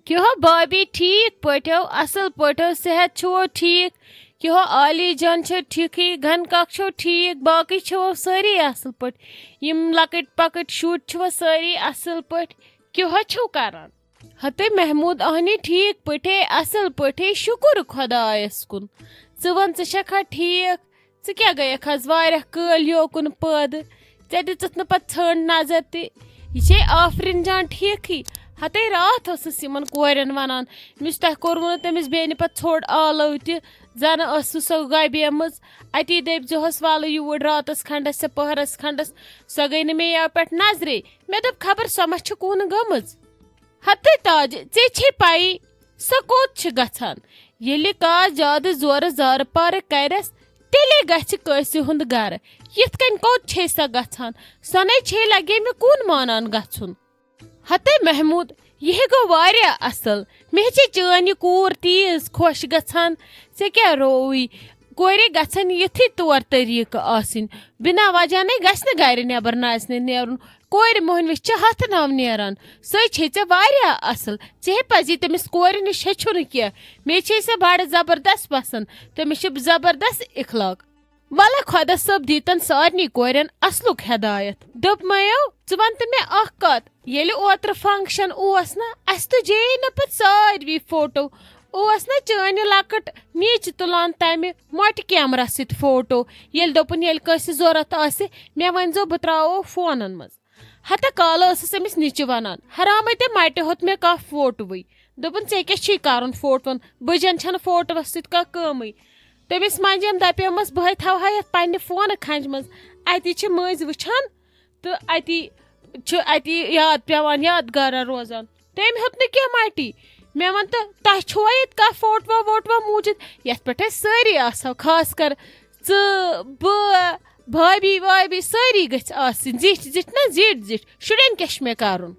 کیو بابی ٹھیک پٹھو اصل پٹھو صحت چھو ٹھیک کیو عالی جان چھو ٹھیکھی گھن کاک چھو ٹھیک باقی چھو ساری اصل پٹ یم لکٹ پکٹ شوٹ چھو ساری اصل پٹ کیو چھو کران ہتے محمود اہنی ٹھیک پٹھے اصل پٹھے شکر خدایس کن ون ژھا ٹھیک ژٕ کیٛاہ گٔیکھ آز واریاہ کٲلۍ یوکُن پٲدٕ ژےٚ دِژٕتھ نہٕ پتہٕ ژھٲنٛڈ نظر تہِ یہِ چھے آفریٖن جان ٹھیٖکھٕے ہتے راتھ ٲسٕس یِمن کورٮ۪ن ونان مےٚ چھُ تۄہہِ کوٚرمُت نہٕ تٔمِس بیٚنہِ پتہٕ ژھوٚٹ آلو تہِ زنہٕ ٲسٕس سۄ گبیمٕژ اتی دٔپۍزِہوس وَلہٕ یوٗرۍ راتس کھنٛڈس یا پٔہرس کھنٛڈس سۄ گٔے نہٕ مےٚ یَوٕ پٮ۪ٹھ نظرے مےٚ دوٚپ خبر سۄ ما چھِ کُن گٔمٕژ ہتے تاجہِ ژےٚ چھے پَیی سۄ کوٚت چھِ گژھان ییٚلہِ کانٛہہ زیادٕ زورٕ زارٕ پارٕ کرٮ۪س تیٚلے گژھِ کٲنٛسہِ ہُنٛد گرٕ یِتھ کٔنۍ کوٚت چھے سۄ گژھان سۄ نے چھے لگے مےٚ کُن مانان گژھُن ہتے محمود یہ گوٚو واریاہ اصل مےٚ چھے چٲنۍ یہِ کوٗر تیٖژ خۄش گژھان ژےٚ کیٛاہ رووٕے کورِ گژھن یِتھٕے طور طٔریٖقہٕ آسٕنۍ بِنا وجہ نے گژھِ نہٕ گرِ نٮ۪بر نژنہِ نیرُن کورِ مۄہنوِس چھِ ہتھ ناو نیران سۄ چھے ژےٚ واریاہ اصل ژےٚ پزی تٔمِس کورِ نِش ہیٚچھُن کینٛہہ مےٚ چھے سۄ بڑٕ زبردست پسنٛد تٔمِس چھِ زبردست اخلاق وَلہٕ خۄدا صٲب دیٖتن سارنٕے کورٮ۪ن اصلُک ہدایت دوٚپ میو ژٕ ون تہٕ مےٚ اکھ کتھ ییٚلہِ اوترٕ فنکشن اوس نا اسہِ تُجے نہ پتہٕ ساروی فوٹو اوس نا چٲنہِ لۄکٕٹ نیچہِ تُلان تمہِ مۄٹہِ کیمرا سۭتۍ فوٹو ییٚلہِ دوٚپُن ییٚلہِ کٲنٛسہِ ضوٚرتھ آسہِ مےٚ ؤنۍزیو بہٕ تراوو فونن منٛز ہتہٕ کالہٕ ٲسٕس أمِس نِچہِ ونان حرامے ژےٚ مٹہِ ہوٚت مےٚ کانٛہہ فوٹوٕے دوٚپُن ژےٚ کیٛاہ چھُے کرُن فوٹوون بٕجن چھنہٕ فوٹوس سۭتۍ کانٛہہ کٲمٕے تٔمِس منٛجم دپیمس بہے تھاوہا یتھ پننہِ فونہٕ کھنجہِ منٛز اتی چھِ مٔنٛزۍ وٕچھان تہٕ اتی چھُ اتی یاد پیوان یادگارا روزان تٔمۍ ہیوٚت نہٕ کینٛہہ مٹی مےٚ ووٚن تہٕ تۄہہِ چھُوا ییٚتہِ کانٛہہ فوٹوا ووٹوا موٗجوٗد یتھ پٮ۪ٹھ أسۍ سٲری آسہو خاص کر ژٕ بہٕ بھابی وابی سٲری گٔژھۍ آسٕنۍ زِٹھۍ زِٹھۍ نا زِٹھۍ زِٹھۍ شُرٮ۪ن کیٛاہ چھُ مےٚ کرُن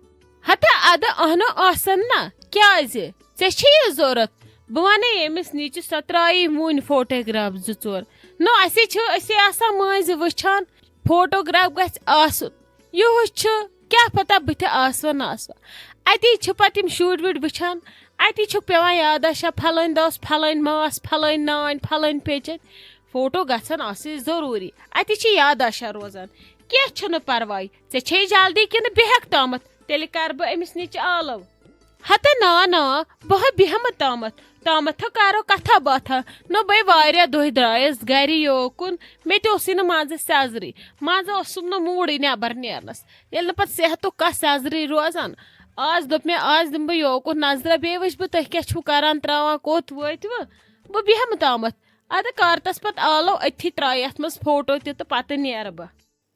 ہتہ ادٕ اہنو آسن نا کیٛازِ ژےٚ چھے یہِ ضوٚرتھ بہٕ ونے ییٚمِس نِچہِ سۄ ترٛایی وُنۍ فوٹوگراف 2-4 نو اَسے چھِ أسے آسان مٔنٛزۍ وٕچھان فوٹوگراف گژھِ آسُن یِہُس چھُ کیٛاہ پتہ بٕتھِ آسوا نہ آسوا اتی چھِ پتہٕ یِم شُرۍ وُرۍ وٕچھان اتی چھُکھ پیوان یاداشا پھلٲنۍ دۄہ اوس پھلٲنۍ ماس پھلٲنۍ نانۍ پھلٲنۍ پیچن فوٹو گژھن آسٕنۍ ضروٗری اتی چھِ یاداشا روزان کینٛہہ چھُنہٕ پرواے ژےٚ چھے جلدی کِنہٕ بیٚہکھ تامتھ تیٚلہِ کرٕ بہٕ أمِس نِچہِ آلو ہتہ نا بہٕ ہے بیٚہمہٕ تامتھ کرو کتھا باتھا نو بے واریاہ دۄہ درٛایس گرِ یوکُن مےٚ تہِ اوسُے نہٕ منٛزٕ سیزرٕے منٛزٕ اوسُم نہٕ موٗڈٕے نٮ۪بر نیرنس ییٚلہِ نہٕ پتہٕ صحتُک کانٛہہ سیزرٕے روزان آز دوٚپ مےٚ آز دِمہٕ بہٕ یوکُن نظرا بیٚیہِ وٕچھِ بہٕ تُہۍ کیٛاہ چھُو کران تراوان کوٚت وٲتوٕ بہٕ بیٚہمہٕ تامتھ ادٕ کارتس پتہٕ آلو أتھی ترٛایہِ یتھ منٛز فوٹو تہِ تہٕ پتہٕ نیرٕ بہٕ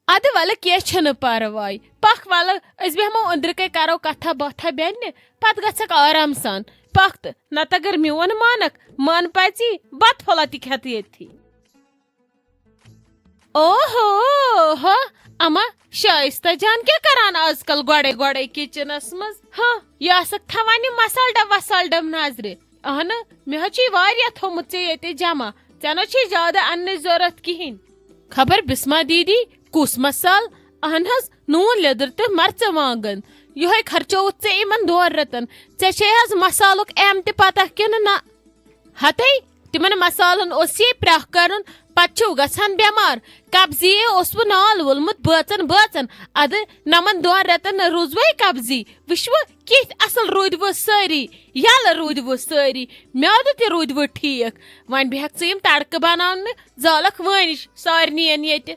ادٕ ولہٕ کینٛہہ چھُنہٕ پرواے پکھ ولہٕ أسۍ بیٚہمو أنٛدرٕ کَنۍ کرو کتھا باتھا بیٚنہِ پتہٕ گژھکھ آرام سان پکھ تہٕ نتہٕ اگر میون مانکھ من پژی بتہٕ پھوٚلا تہِ کھٮ۪تہٕ ییٚتھی اوہو ہا اما شائستہ جان کیٛاہ کران آز کل گۄڈے کچنس منٛز ہاں یہِ آسکھ تھاوان یہِ مسال ڈب وسال ڈب نظرِ اہنہٕ مےٚ حظ چھُے واریاہ تھوٚمُت ژےٚ ییٚتہِ جمع ژےٚ نہ چھُے زیادٕ اننٕچ ضوٚرتھ کہیٖنۍ خبر بسما دیدی کُس مسال اہن حظ نوٗن لیٚدٕر تہٕ مرژٕوانٛگن یِہوے خرچووُتھ ژےٚ یِمن 2 رٮ۪تن ژےٚ چھے حظ مسالُک ایم تہِ پتہ کِنہٕ نہ ہتے تِمن مسالن اوس یے پرٛاہ کرُن پتہٕ چھِو گژھان بٮ۪مار قبضیے اوسوٕ نال وولمُت بٲژن ادٕ نمن 2 رٮ۪تن روٗزوے قبضی وٕچھوٕ کِتھ اصل روٗدوٕ سٲری یلہٕ روٗدوٕ سٲری میادٕ تہِ روٗدوٕ ٹھیٖک وۄنۍ بیٚہکھ ژٕ یِم تڑکہٕ بناونہٕ زالکھ وٲنِش سارنٕین ییٚتہِ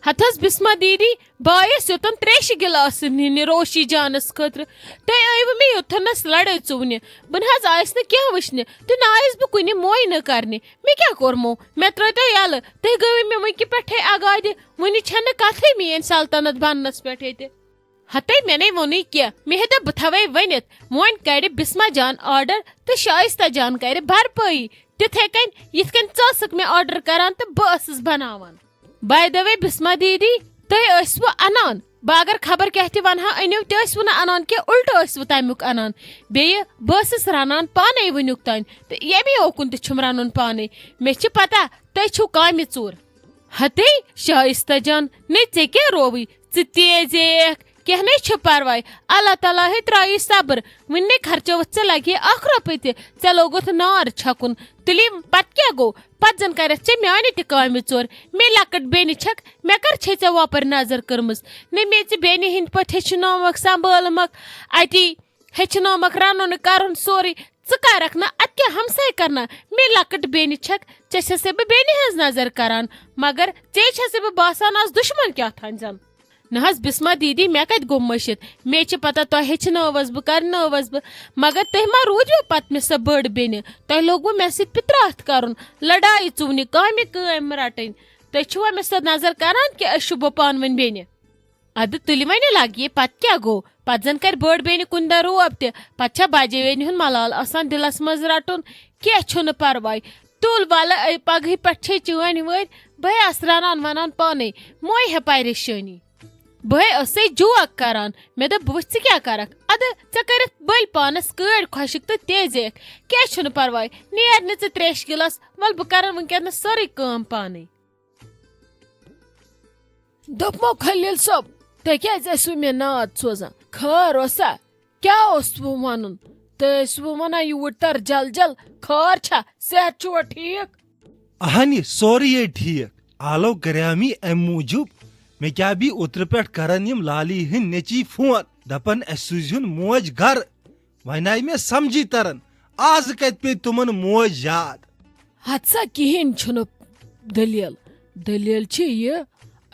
ہتھ حظ بسما دیدی بایس یوٚتن 3 گِلاسہٕ نِنہِ روشی جانس خٲطرٕ تُہۍ ٲیوٕ مےٚ یوٚتھنس لڑٲے ژُونہِ بہٕ نہ حظ آیس نہٕ کینٛہہ وٕچھنہِ تہٕ نہ آیس بہٕ کُنہِ موے نہٕ کرنہِ مےٚ کیٛاہ کوٚرمو مےٚ ترٛٲیتو یلہٕ تُہۍ گٔیوٕ مےٚ وٕنکہِ پٮ۪ٹھے اگادِ وُنہِ چھنہٕ کتھٕے میٲنۍ سلطنت بننس پٮ۪ٹھ ییٚتہِ ہتے مےٚ نے ووٚنُے کینٛہہ مےٚ ہیٚتو بہٕ تھاوے ؤنِتھ وۄنۍ کرِ بسما جان آرڈر تہٕ شائستہ جان کرِ بھرپٲیی تِتھے کٔنۍ یِتھ کٔنۍ ژٕ ٲسٕکھ مےٚ آرڈر کران تہٕ بہٕ ٲسٕس بناوان باے د وے بسما دیدی تُہۍ ٲسوٕ انان بہٕ اگر خبر کیٛاہ تہِ ونہا أنِو تہِ ٲسوٕ نہٕ انان کینٛہہ الٹہٕ ٲسوٕ تمیُک انان بیٚیہِ بہٕ ٲسٕس رنان پانے وُنیُک تانۍ تہٕ ییٚمہِ اوکُن تہِ چھُم رنُن پانے مےٚ چھِ پتہ تُہۍ چھِو کامہِ ژوٗر ہتے شائستہ جان نے ژےٚ کیٛاہ رووٕے ژٕ تیزیکھ کینٛہہ نَے چھُ پرواے اللہ تعالیٰ ہے ترٛایی صبر وٕنہِ خرچوتھ ژےٚ لگہِ 1 رۄپیہِ تہِ ژےٚ لوگُتھ نار چھکُن تُلِم پتہٕ کیٛاہ گوٚو پتہٕ زن کرٮ۪تھ ژےٚ میانہِ تہِ کامہِ ژور مےٚ لۄکٕٹ بیٚنہِ چھکھ مےٚ کر چھے ژےٚ وۄپر نظر کٔرمٕژ نہ میٚژِ بیٚنہِ ہٕنٛدۍ پٲٹھۍ ہیٚچھنٲومکھ سنبھالمکھ اتی ہیٚچھنٲومکھ رنُن کرُن سورُے ژٕ کرکھ نہٕ ادٕ کیٛاہ ہمساے کرنا مےٚ لۄکٕٹ بیٚنہِ چھکھ ژےٚ چھسے بہٕ بیٚنہِ ہٕنٛز نظر کران مگر ژےٚ چھسے بہٕ باسان آز دُشمن کیٛاتھانۍ زن نہ حظ بسما دیدی مےٚ کتہِ گوٚو مٔشِتھ مےٚ چھِ پتہ تۄہہِ ہیٚچھنٲوٕس بہٕ کرنٲوٕس بہٕ مگر تُہۍ ما روٗدوٕ پتہٕ مےٚ سۄ بٔڑ بیٚنہِ تۄہہِ لوگوٕ مےٚ سۭتۍ پِتراتھ کرُن لڑایہِ ژُونہِ کامہِ کٲم رٹٕنۍ تُہۍ چھِوا مےٚ سۄ نظر کران کہِ أسۍ چھِ بہٕ پانہٕ ؤنۍ بیٚنہِ ادٕ تُلہِ وۄنۍ لگہِ پتہٕ کیٛاہ گوٚو پتہٕ زن کرِ بٔڑ بیٚنہِ کُنہِ دۄہ روب تہِ پتہٕ چھا بجہِ بیٚنہِ ہُنٛد ملال آسان دلس منٛز رٹُن کینٛہہ چھُنہٕ پرواے تُل ولہٕ پگہٕے پٮ۪ٹھ چھے چٲنۍ وٲرۍ بہٕ آسہٕ رنان ونان پانے موے ہے پریشٲنی بہٕ ٲسے جوک کران مےٚ دوٚپ بہٕ وٕچھ ژٕ کیٛاہ کرکھ ادٕ ژےٚ کٔرِتھ بٔلۍ پانس کٲڑۍ خۄشِک تہٕ تیزیکھ کینٛہہ چھُنہٕ پرواے نیر نہٕ ژٕ تریشہِ گِلاس ول بہٕ کرن وٕنکیٚنس سٲرٕے کٲم پانے دوٚپمو خلیل صٲب تُہۍ کیٛازِ ٲسوٕ مےٚ ناد سوزان خٲر اوسا کیٛاہ اوسوٕ ونُن تُہۍ ٲسوٕ ونان یوٗرۍ تر جل جل خٲر چھا صحت چھُوا ٹھیٖک اہنہِ سورُے ٹھیٖک آلو کریامی امہِ موٗجوٗب مےٚ کیٛاہ بی اوترٕ پٮ۪ٹھ کران یِم لالی ہٕنٛدۍ نیٚچی فون دپان اسہِ سوٗزہُن موج گرٕ وۄنۍ آیہِ مےٚ سمجھی تران آز کتہِ پیٚیہِ تِمن موج یاد ہتہٕ سا کہیٖنۍ چھُنہٕ دٔلیٖل چھِ یہِ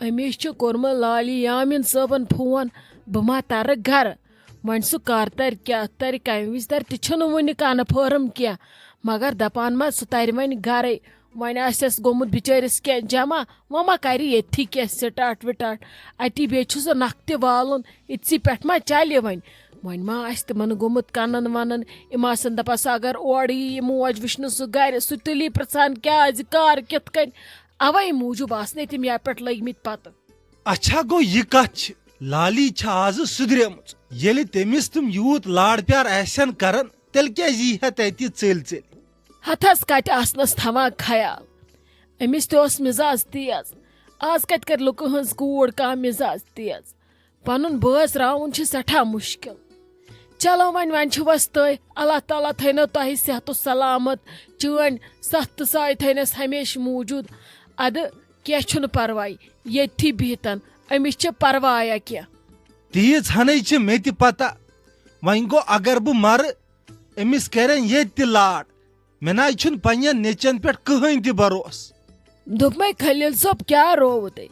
أمِس چھُ کوٚرمُت لالی یامین صٲبن فون بہٕ ما ترٕ گرٕ وۄنۍ سُہ کر ترِ کیٛاہ ترِ کمہِ وِزِ ترِ تہِ چھُنہٕ وُنہِ کنفٲرٕم کینٛہہ مگر دپان ما سُہ ترِ وۄنۍ گرے وۄنۍ آسٮ۪س گوٚمُت بِچٲرِس کینٛہہ جمع وۄنۍ ما کرِ ییٚتھی کینٛہہ سٹاٹ وٹاٹ اتی بیٚیہِ چھُ سُہ نکھٕ تہِ والُن أتۍسٕے پٮ۪ٹھ ما چلہِ وۄنۍ ما آسہِ تِمن گوٚمُت کنن ونن یِم آسن دپان سُہ اگر اورٕ یی موج وٕچھنہٕ سُہ گرِ سُہ تُلی پرژھان کیٛازِ کر کِتھ کٔنۍ اوے موٗجوٗب آسنے تِم یپہِ پٮ۪ٹھ لٔگمٕتۍ پتہٕ اچھا گوٚو یہِ کتھ چھِ لالی چھِ آز سُدریمٕژ ییٚلہِ تٔمِس تِم یوٗت لاڈ پیار آسن کران تیٚلہِ کیٛازِ یی ہا تتہِ ژٔلۍ ژٔلۍ ہتھس کتہِ آسنس تھاوان خیال أمِس تہِ اوس مِزاز تیز آز کتہِ کرِ لُکہٕ ہٕنٛز کوٗر کانٛہہ مِزاز تیز پنُن بٲژ راوُن چھُ سٮ۪ٹھاہ مُشکِل چلو وۄنۍ چھُوس تُہۍ اللہ تعالیٰ تھٲینو تۄہہِ صحت و سلامت چٲنۍ ستھ تہٕ ساے تھٲینس ہمیشہِ موٗجوٗد ادٕ کینٛہہ چھُنہٕ پرواے ییٚتھی بِہتن أمِس چھِ پروایا کینٛہہ تیٖژ ہنٕے چھِ مےٚ تہِ پتہ وۄنۍ گوٚو اگر بہٕ مرٕ أمِس کرن ییٚتہِ تہِ لاڈ مےٚ ناے چھُنہٕ پننٮ۪ن نیٚچن پٮ۪ٹھ کٕہٕنۍ تہِ بروسہٕ دوٚپمے خلیل صٲب کیٛاہ رووٕ تۄہہِ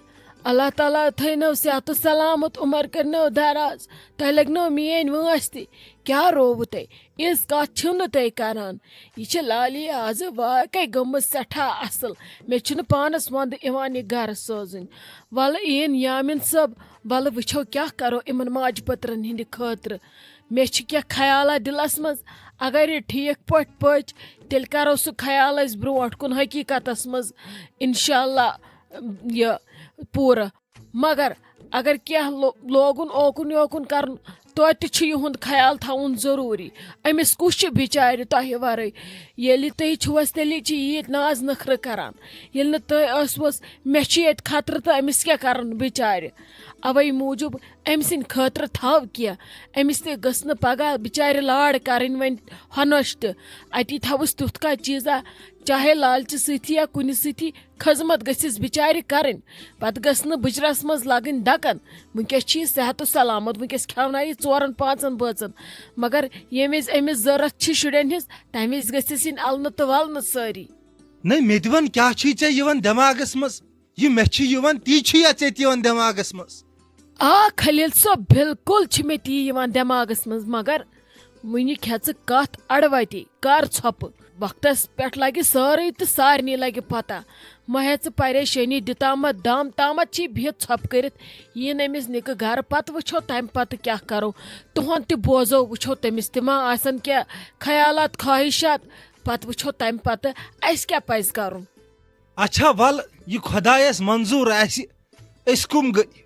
اللہ تعالیٰ تھٲینو صحت و سلامت عمر کٔرنو دراز تۄہہِ لٔگنو میٲنۍ وٲنٛس تہِ کیٛاہ رووٕ تۄہہِ یِژھ کتھ چھِو نہٕ تُہۍ کران یہِ چھِ لالی آزٕ واقعے گٔمٕژ سٮ۪ٹھاہ اصل مےٚ چھُنہٕ پانس ونٛدٕ یِوان یہِ گرٕ سوزٕنۍ ولہٕ یِن یامین صٲب ولہٕ وٕچھو کیٛاہ کرو یِمن ماجہِ پٔترن ہٕنٛدِ خٲطرٕ مےٚ چھِ کینٛہہ خیالات دلس منٛز اگر یہِ ٹھیٖک پٲٹھۍ پٔچ تیٚلہِ کرو سُہ خیال أسۍ برونٛٹھ کُن حقیٖقتس منٛز انشاء اللہ یہِ پوٗرٕ مگر اگر کینٛہہ لوگُن اوکُن یوکُن کرُن توتہِ چھُ یِہُنٛد خیال تھاوُن ضروٗری أمِس کُس چھُ بِچارِ تۄہہِ ورٲے ییٚلہِ تُہۍ چھِوس تیٚلی چھِ ییٖتۍ ناز نخرٕ کران ییٚلہِ نہٕ تُہۍ ٲسوُس مےٚ چھُ ییٚتہِ خطرٕ تہٕ أمِس کیٛاہ کرُن بِچارِ اوے موٗجوٗب أمۍ سٕنٛدِ خٲطرٕ تھاو کینٛہہ أمِس تہِ گٔژھ نہٕ پگاہ بِچارِ لاڈ کرٕنۍ وۄنۍ ہۄنۄش تہِ اتی تھاوُس تیُتھ کانٛہہ چیٖزا چاہے لالچہِ سۭتی یا کُنہِ سۭتی خٔذمت گٔژھِس بِچارِ کرٕنۍ پتہٕ گٔژھ نہٕ بٕجرس منٛز لگٕنۍ دکن وٕنکیٚس چھِ یہِ صحت و سلامت وٕنکیٚس کھٮ۪ونایہِ یہِ 4-5 بٲژن مگر ییٚمہِ وِزِ أمِس ضروٗرت چھِ شُرٮ۪ن ہِنٛز تمہِ وِزِ گٔژھِس یِنۍ النہٕ تہٕ ولنہٕ سٲری نہ مےٚ تہِ وَن کیٛاہ چھُے ژےٚ یِوان دٮ۪ماغس منٛز یہِ مےٚ چھُ یِوان تی چھُیا ژےٚ تہِ یِوان دٮ۪ماغس منٛز آ خلیل صٲب بالکل چھِ مےٚ تی یِوان دٮ۪ماغس منٛز مگر وُنہِ کھٮ۪ژٕ کتھ اڑوتی کر ژھۄپہٕ وقتس پٮ۪ٹھ لگہِ سٲرٕے تہٕ سارنٕے لگہِ پتہ ما ہیٚژٕ پریشٲنی دِتامت دم تامتھ چھِ بِہِتھ ژھۄپہٕ کٔرِتھ یِن أمِس نِکہٕ گرٕ پتہٕ وٕچھو تمہِ پتہٕ کیٛاہ کرو تُہُنٛد تہِ بوزو وٕچھو تٔمِس تہِ ما آسن کینٛہہ خیالات خواہشات پتہٕ وٕچھو تمہِ پتہٕ اسہِ کیٛاہ پزِ کرُن اچھا ول یہِ خۄدایس منظوٗر آسہِ أسۍ کُم گٔے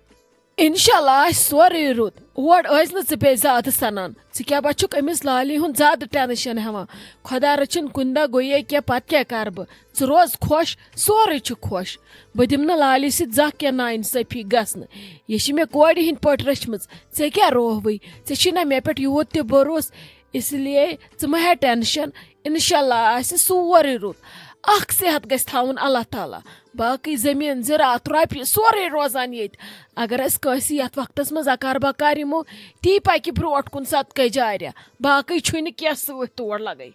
انشاءاللہ آسہِ سورُے رُت اور ٲسۍ نہٕ ژٕ بیٚیہِ زیادٕ سنان ژٕ کیٛاہ با چھُکھ أمِس لالی ہُنٛد زیادٕ ٹٮ۪نشن ہٮ۪وان خۄدا رٔچھِنۍ کُنہِ دۄہ گوٚیے کینٛہہ پتہٕ کیٛاہ کرٕ بہٕ ژٕ روز خۄش سورُے چھُ خۄش بہٕ دِمہٕ نہٕ لالی سۭتۍ زانٛہہ کینٛہہ نااِنصٲفی گژھنہٕ یہِ چھِ مےٚ کورِ ہٕنٛدۍ پٲٹھۍ رٔچھمٕژ ژےٚ کیٛاہ رووٕے ژےٚ چھی نا مےٚ پٮ۪ٹھ یوٗت تہِ بروسہٕ اسی لیے ژٕ مہ ہےٚ ٹٮ۪نشن انشاءاللہ آسہِ سورُے رُت اکھ صحت گژھِ تھاوُن اللہ تعالیٰ باقٕے زٔمیٖن زِراعت رۄپیہِ سورُے روزان ییٚتہِ اگر أسۍ کٲنٛسہِ یتھ وقتس منٛز اکار بکار یِمو تی پکہِ برٛونٛٹھ کُن صدقے جاریہ باقٕے چھُنہٕ کینٛہہ سۭتۍ تور لگے